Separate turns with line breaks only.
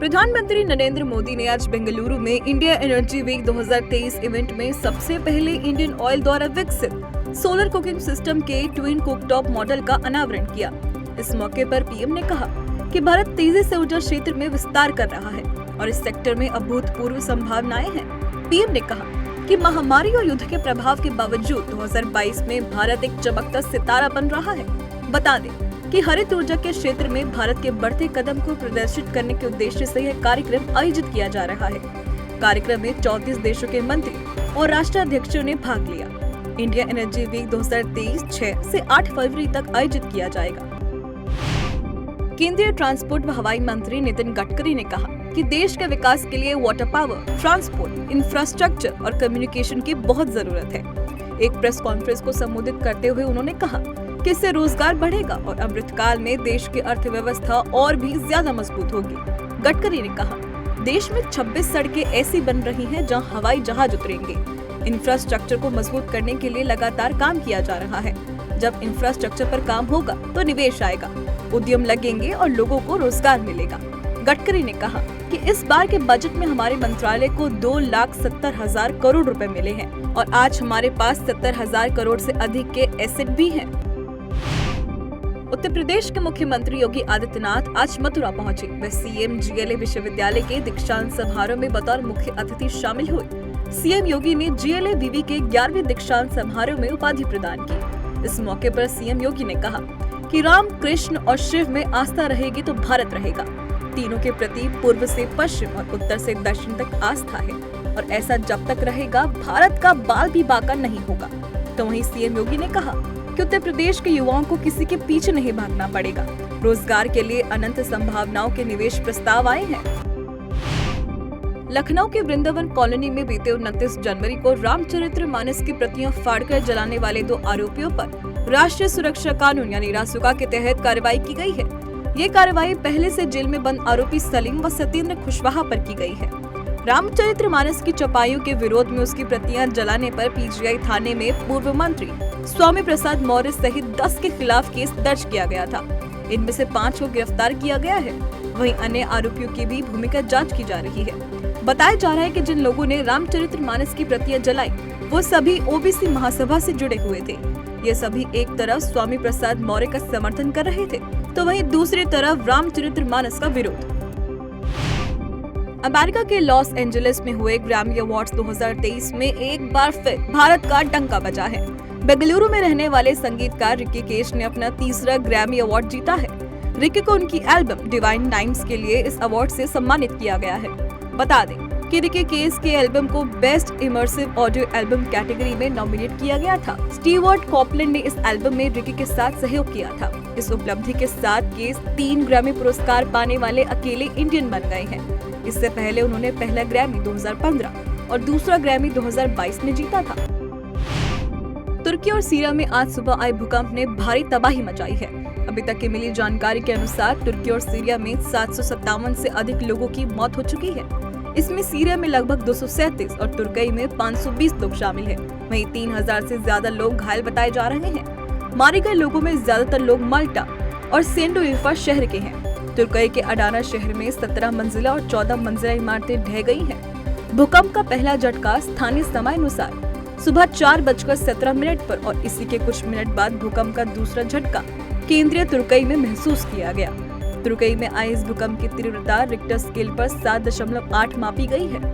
प्रधानमंत्री नरेंद्र मोदी ने आज बेंगलुरु में इंडिया एनर्जी वीक 2023 इवेंट में सबसे पहले इंडियन ऑयल द्वारा विकसित सोलर कुकिंग सिस्टम के ट्विन कुकटॉप मॉडल का अनावरण किया। इस मौके पर पीएम ने कहा कि भारत तेजी से ऊर्जा क्षेत्र में विस्तार कर रहा है और इस सेक्टर में अभूतपूर्व संभावनाएं हैं। पीएम ने कहा कि महामारी और युद्ध के प्रभाव के बावजूद 2022 में भारत एक चमकता सितारा बन रहा है। बता दें कि हरित ऊर्जा के क्षेत्र में भारत के बढ़ते कदम को प्रदर्शित करने के उद्देश्य से यह कार्यक्रम आयोजित किया जा रहा है। कार्यक्रम में 34 देशों के मंत्री और राष्ट्राध्यक्षों ने भाग लिया। इंडिया एनर्जी वीक 2023 6 से 8 फरवरी तक आयोजित किया जाएगा। केंद्रीय ट्रांसपोर्ट व हवाई मंत्री नितिन गडकरी ने कहा कि देश के विकास के लिए वाटर पावर, ट्रांसपोर्ट, इंफ्रास्ट्रक्चर और कम्युनिकेशन की बहुत जरूरत है। एक प्रेस कॉन्फ्रेंस को संबोधित करते हुए उन्होंने कहा कि इससे रोजगार बढ़ेगा और अमृतकाल में देश की अर्थव्यवस्था और भी ज्यादा मजबूत होगी। गडकरी ने कहा, देश में 26 सड़कें ऐसी बन रही हैं जहां हवाई जहाज उतरेंगे। इंफ्रास्ट्रक्चर को मजबूत करने के लिए लगातार काम किया जा रहा है। जब इंफ्रास्ट्रक्चर पर काम होगा तो निवेश आएगा, उद्यम लगेंगे और लोगों को रोजगार मिलेगा। गडकरी ने कहा कि इस बार के बजट में हमारे मंत्रालय को 2,70,000 करोड़ रुपए मिले हैं और आज हमारे पास 70,000 करोड़ से अधिक के एसेट भी हैं। उत्तर प्रदेश के मुख्यमंत्री योगी आदित्यनाथ आज मथुरा पहुंचे। वे सीएम जीएलए विश्वविद्यालय के दीक्षांत समारोह में बतौर मुख्य अतिथि शामिल हुए। सीएम योगी ने जीएलए विवि के 11वें दीक्षांत समारोह में उपाधि प्रदान की। इस मौके पर सीएम योगी ने कहा कि राम, कृष्ण और शिव में आस्था रहेगी तो भारत रहेगा। तीनों के प्रति पूर्व से पश्चिम और उत्तर से दक्षिण तक आस्था है और ऐसा जब तक रहेगा भारत का बाल भी बांका नहीं होगा। तो वहीं सीएम योगी ने कहा कि उत्तर प्रदेश के युवाओं को किसी के पीछे नहीं भागना पड़ेगा। रोजगार के लिए अनंत संभावनाओं के निवेश प्रस्ताव आए हैं। लखनऊ के वृंदावन कॉलोनी में बीते 29 जनवरी को रामचरितमानस की प्रतियां फाड़कर जलाने वाले 2 आरोपियों पर राष्ट्रीय सुरक्षा कानून यानी रासुका के तहत कार्रवाई की गई है। ये कार्रवाई पहले से जेल में बंद आरोपी सलीम व सत्येंद्र कुशवाहा पर की गई है। रामचरितमानस की चपाइयों के विरोध में उसकी प्रतियां जलाने पर पीजीआई थाने में पूर्व मंत्री स्वामी प्रसाद मौर्य सहित 10 के खिलाफ केस दर्ज किया गया था। इनमें से 5 को गिरफ्तार किया गया है। वहीं अन्य आरोपियों की भी भूमिका जांच की जा रही है। बताया जा रहा है कि जिन लोगों ने रामचरितमानस की प्रतियां जलाई वो सभी ओबीसी महासभा से जुड़े हुए थे। ये सभी एक तरफ स्वामी प्रसाद मौर्य का समर्थन कर रहे थे तो वहीं दूसरी तरफ रामचरितमानस का विरोध। अमेरिका के लॉस एंजलिस में हुए ग्रैमी अवार्ड्स 2023 में एक बार फिर भारत का डंका बजा है। बेंगलुरु में रहने वाले संगीतकार रिकी केश ने अपना 3रा ग्रैमी अवार्ड जीता है। रिकी को उनकी एल्बम डिवाइन टाइम्स के लिए इस अवार्ड से सम्मानित किया गया है। बता दें कि रिकी केश के एल्बम को best immersive audio album category में नॉमिनेट किया गया था। स्टीवर्ट कॉपलैंड ने इस एल्बम में रिकी के साथ सहयोग किया था। इस उपलब्धि के साथ केश 3 ग्रैमी पुरस्कार पाने वाले अकेले इंडियन बन गए हैं। इससे पहले उन्होंने पहला ग्रैमी 2015 और दूसरा ग्रैमी 2022 में जीता था। तुर्की और सीरिया में आज सुबह आए भूकंप ने भारी तबाही मचाई है। अभी तक की मिली जानकारी के अनुसार तुर्की और सीरिया में 757 से अधिक लोगों की मौत हो चुकी है। इसमें सीरिया में लगभग 237 और तुर्की में 520 लोग शामिल हैं। वहीं 3000 से ज्यादा लोग घायल बताए जा रहे हैं। मारे गए लोगों में ज्यादातर लोग माल्टा और सेंडोइफा शहर के हैं। तुर्की के अडाना शहर में 17 मंजिला और 14 मंजिला इमारतें ढह गई हैं। भूकंप का पहला झटका स्थानीय समय अनुसार सुबह 4:17 पर और इसी के कुछ मिनट बाद भूकंप का दूसरा झटका केंद्रीय तुर्की में महसूस किया गया। तुर्की में आए इस भूकंप की तीव्रता रिक्टर स्केल पर 7.8 मापी गई है।